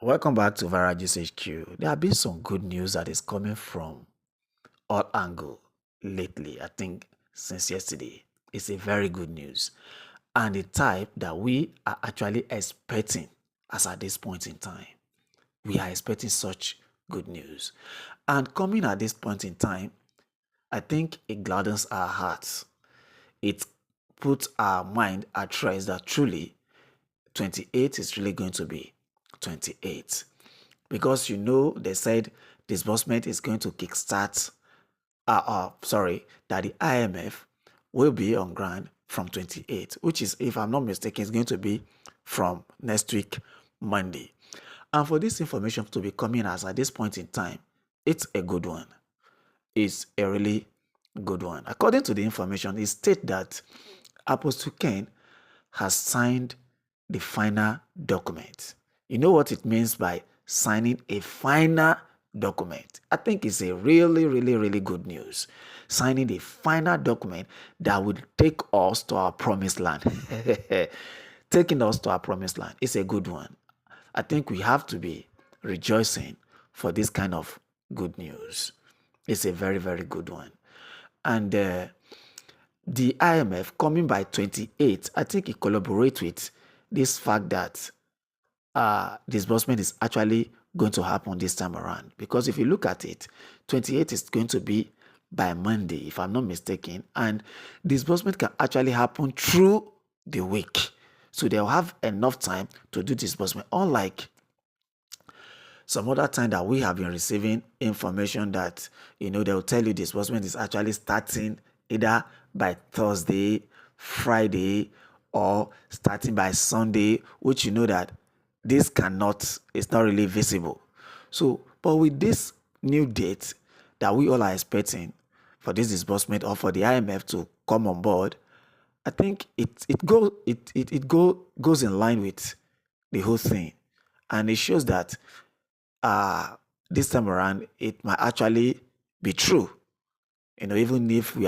Welcome back to Varages HQ. There have been some good news that is coming from all angle lately. I think since yesterday, it's a very good news, and the type that we are actually expecting as at this point in time. We are expecting such good news, and coming at this point in time, I think it gladdens our hearts. It puts our mind at rest that truly 28 is really going to be 28. Because they said disbursement is going to kickstart, that the IMF will be on ground from 28, which is, if I'm not mistaken, is going to be from next week, Monday. And for this information to be coming as at this point in time, it's a good one. It's a really good one. According to the information, it states that Apostle Ken has signed the final document. You know what it means by signing a final document? I think it's a really, really, really good news. Signing a final document that will take us to our promised land. Taking us to our promised land is a good one. I think we have to be rejoicing for this kind of good news. It's a very, very good one. And the IMF coming by 28, I think it collaborates with this fact that disbursement is actually going to happen this time around. Because if you look at it, 28 is going to be by Monday, if I'm not mistaken, and disbursement can actually happen through the week. So they'll have enough time to do disbursement, unlike some other time that we have been receiving information that, they'll tell you disbursement is actually starting either by Thursday, Friday, or starting by Sunday, which that this it's not really visible. So, but with this new date that we all are expecting for this disbursement or for the IMF to come on board, I think goes in line with the whole thing, and it shows that this time around it might actually be true. Even if we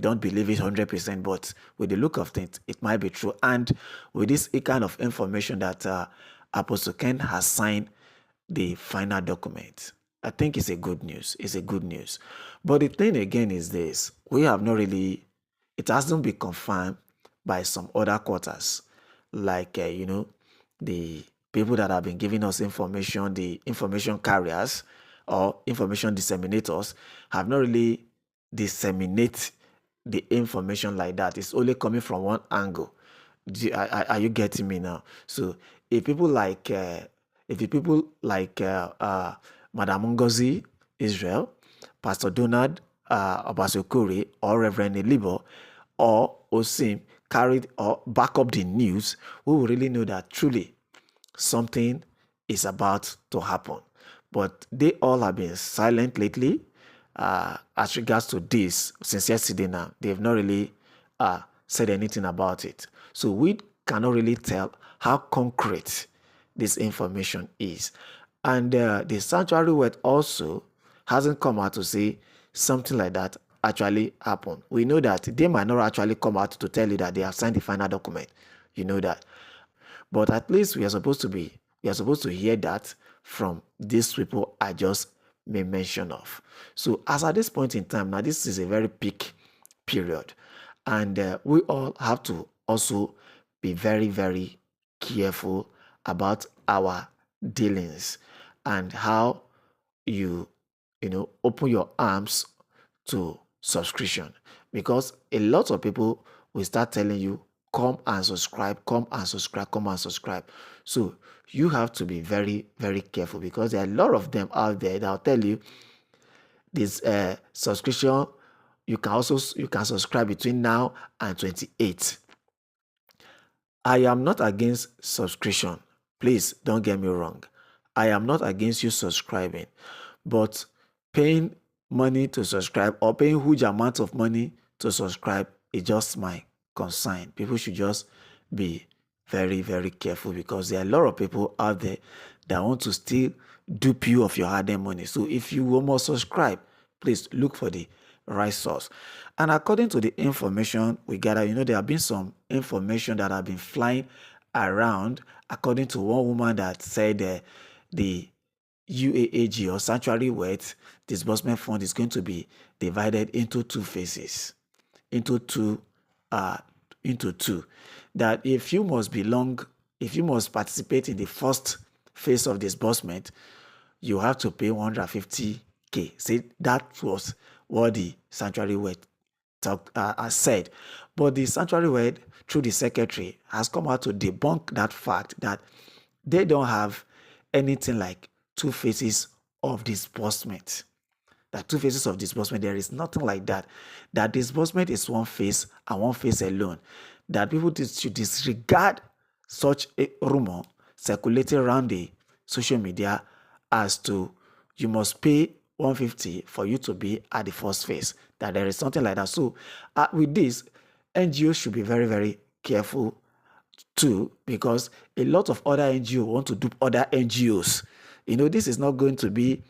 don't believe it 100%, but with the look of things, it might be true. And with this kind of information that Apostle Ken has signed the final document, I think it's a good news. It's a good news. But the thing again is this: we have not really, it hasn't been confirmed by some other quarters, like the people that have been giving us information, the information carriers or information disseminators have not really disseminate the information like that. It's only coming from one angle. Are you getting me now? So if people like Madam Ngozi Israel, Pastor Donald Obasokore, or Reverend Elibo, or Osim carried or back up the news, we will really know that truly something is about to happen. But they all have been silent lately as regards to this since yesterday. Now they've not really said anything about it, so we cannot really tell how concrete this information is. And the sanctuary word also hasn't come out to say something like that actually happened. We know that they might not actually come out to tell you that they have signed the final document. You know that. But at least we are supposed to hear that from these people I just made mention of. So as at this point in time, now this is a very peak period, and we all have to also be very, very careful about our dealings and how you open your arms to subscription, because a lot of people will start telling you, come and subscribe, come and subscribe, come and subscribe. So you have to be very, very careful, because there are a lot of them out there that will tell you this subscription, you can subscribe between now and 28. I am not against subscription. Please don't get me wrong. I am not against you subscribing, but paying money to subscribe or paying huge amounts of money to subscribe is just my concern. People should just be very, very careful, because there are a lot of people out there that want to still dupe you of your hard-earned money. So if you almost subscribe, please look for the right source. And according to the information we gather, there have been some information that have been flying around. According to one woman that said the UAAG or Sanctuary Wealth Disbursement Fund is going to be divided into two phases, into two. That if you must participate in the first phase of disbursement, you have to pay 150K. See, that was what the Sanctuary Wealth said. But the Sanctuary Wealth, through the secretary, has come out to debunk that fact that they don't have anything like two phases of disbursement. That two phases of disbursement, there is nothing like that. That disbursement is one phase and one phase alone. That people should disregard such a rumor circulating around the social media as to you must pay 150 for you to be at the first phase. That there is something like that. So with this, NGOs should be very, very careful too, because a lot of other NGOs want to dupe other NGOs. This is not going to be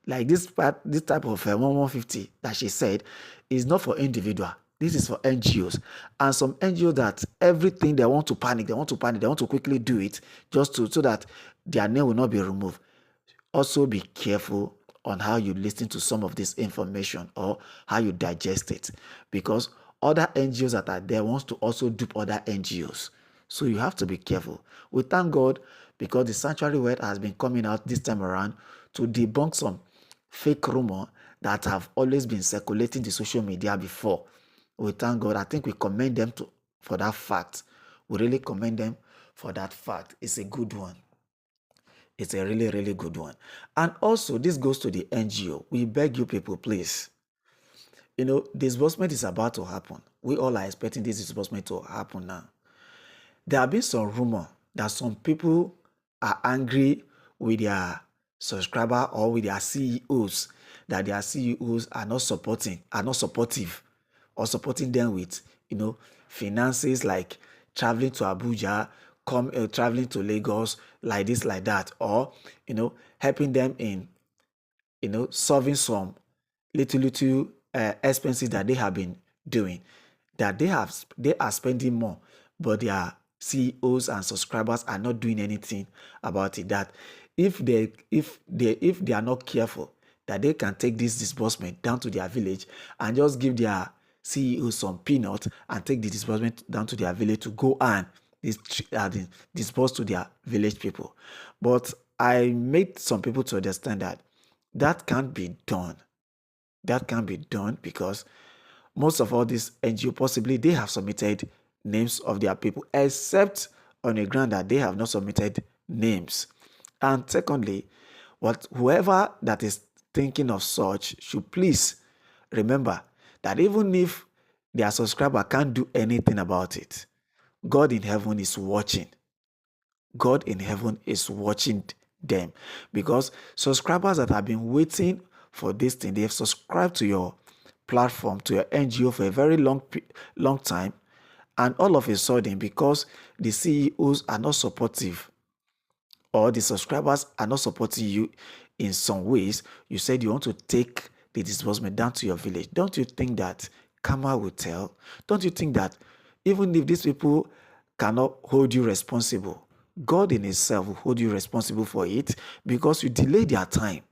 like this type of 150 that she said is not for individual. This is for NGOs. And some NGOs that everything they want to panic, they want to quickly do it just so that their name will not be removed. Also be careful on how you listen to some of this information or how you digest it, because other NGOs that are there wants to also dupe other NGOs. So you have to be careful. We thank God because the Sanctuary Wealth has been coming out this time around to debunk some fake rumor that have always been circulating the social media before. We thank God. I think we commend them for that fact. We really commend them for that fact. It's a good one. It's a really, really good one. And also, this goes to the NGO. We beg you people, please. Disbursement is about to happen. We all are expecting this disbursement to happen now. There have been some rumor that some people are angry with their subscriber or with their CEOs, that their CEOs are not supportive, or supporting them with, finances like traveling to Abuja, traveling to Lagos, like this, like that, or, helping them in, solving some little expenses that they have been doing, that they are spending more, but their CEOs and subscribers are not doing anything about it. That if they are not careful, that they can take this disbursement down to their village and just give their CEO some peanuts and take the disbursement down to their village to go and disburse to their village people. But I made some people to understand that can't be done. That can't be done because most of all these NGO, possibly they have submitted names of their people, except on a ground that they have not submitted names. And secondly, whoever that is thinking of such should please remember that even if their subscriber can't do anything about it, God in heaven is watching. God in heaven is watching them, because subscribers that have been waiting for this thing, they have subscribed to your platform, to your NGO for a very long time, and all of a sudden, because the CEOs are not supportive or the subscribers are not supporting you in some ways, you said you want to take the disbursement down to your village. Don't you think that karma will tell? Don't you think that even if these people cannot hold you responsible, God in himself will hold you responsible for it, because you delay their time.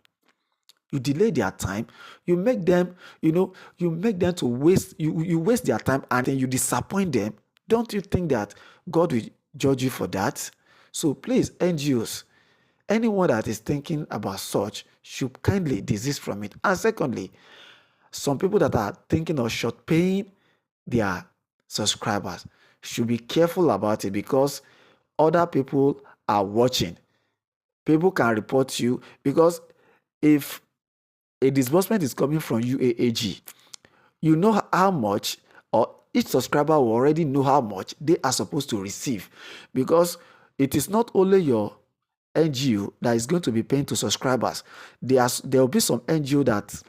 You delay their time. You make them, to waste, you waste their time, and then you disappoint them. Don't you think that God will judge you for that? So please, NGOs, anyone that is thinking about such should kindly desist from it. And secondly, some people that are thinking of short paying their subscribers should be careful about it, because other people are watching. People can report you, because if a disbursement is coming from UAAG, you know how much, or each subscriber will already know how much they are supposed to receive, because it is not only your NGO that is going to be paying to subscribers. There will be some NGO that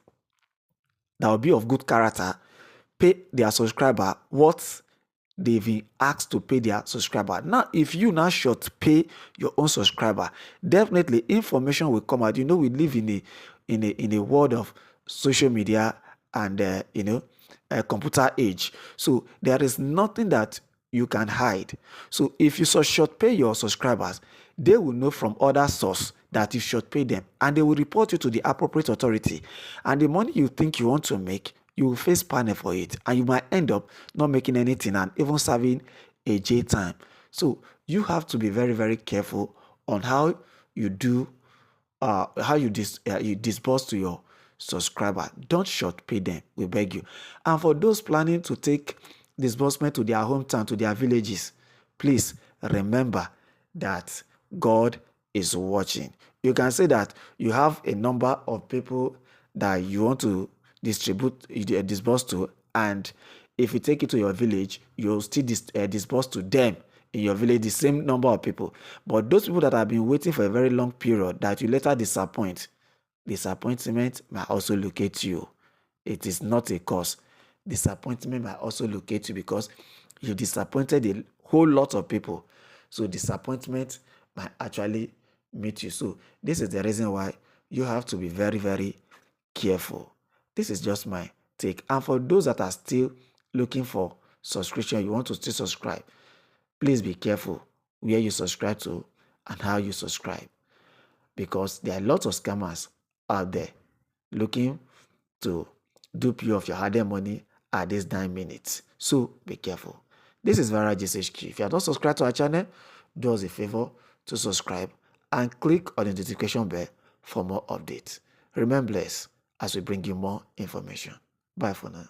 will be of good character, pay their subscriber what they've been asked to pay their subscriber. Now, if you now short pay your own subscriber, definitely information will come out. We live in a world of social media and a computer age. So there is nothing that you can hide. So if you short pay your subscribers, they will know from other source that you should pay them, and they will report you to the appropriate authority. And the money you think you want to make, you will face penalty for it, and you might end up not making anything and even serving a jail time. So you have to be very, very careful on how you do, how you disburse to your subscriber. Don't short pay them, we beg you. And for those planning to take disbursement to their hometown, to their villages, please remember that God is watching. You can say that you have a number of people that you want to distribute, disburse to, and if you take it to your village, you'll still disburse to them in your village, the same number of people. But those people that have been waiting for a very long period that you later disappointment might also locate you. It is not a cause. Disappointment might also locate you because you disappointed a whole lot of people. So disappointment might actually meet you. So this is the reason why you have to be very, very careful. This is just my take. And for those that are still looking for subscription, you want to still subscribe, please be careful where you subscribe to and how you subscribe, because there are lots of scammers out there looking to dupe you of your hard-earned money at this 9 minutes. So be careful. This is Viral GSHQ. If you are not subscribed to our channel, do us a favor to subscribe and click on the notification bell for more updates. Remain blessed as we bring you more information. Bye for now.